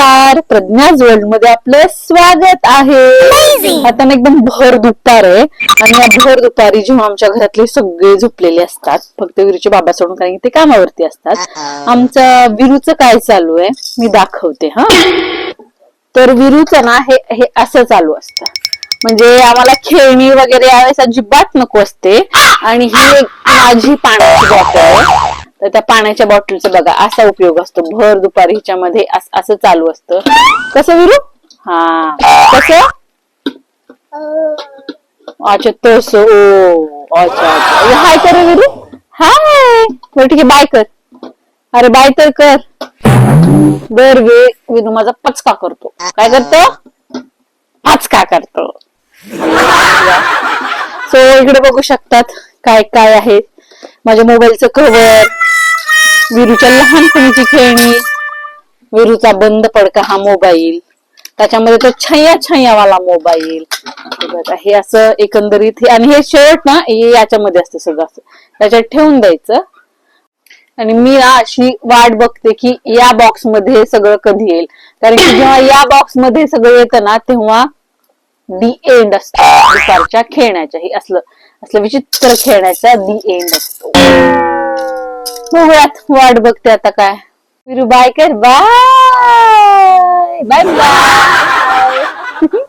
नमस्कार, प्रज्ञाज वर्ल्ड मध्ये आपलं स्वागत आहे. आता ना एकदम भर दुपार आहे आणि या भर दुपारी जेव्हा आमच्या घरातले सगळे झोपलेले असतात, फक्त विरूचे बाबा सोडून, कारण ते कामावरती असतात. आमच्या विरूचं काय चालू आहे मी दाखवते. तर विरूचं ना हे असं चालू असतं, म्हणजे आम्हाला खेळणी वगैरे यावेळेस अजिबात नको असते. आणि ही एक माझी पाण्याची बॉटल आहे, तर त्या पाण्याच्या बॉटलचा बघा असा उपयोग असतो. भर दुपारी हिच्यामध्ये असं चालू असतं. कसं विरू? कसं? अच्छा तस. अच्छा अच्छा, हाय कर विरू. हाय बरं, ठीक आहे, बाय कर. अरे बाय तर कर. बर विरू माझा पचका करतो. काय करतो? पचका करतो. सो इकडे बघू शकतात काय काय आहे. माझ्या मोबाईलचं कव्हर, विरूच्या लहानपणीची खेळणी, विरूचा बंद पडका हा मोबाईल, त्याच्यामध्ये तो छय्या मोबाईल. हे असं एकंदरीत. आणि हे शर्ट ना याच्यामध्ये असतं सगळं, असं त्याच्यात ठेवून द्यायचं. आणि मी ना अशी वाट बघते की या बॉक्स मध्ये सगळं कधी येईल, कारण की जेव्हा या बॉक्स मध्ये सगळं येतं ना तेव्हा दी एंड असतो दुपारच्या खेळण्याच्या. हे असलं विचित्र खेळण्याचा दी एंड असतो. बघूयात, वाट बघते आता काय. विरू बाय कर. Bye bye bye.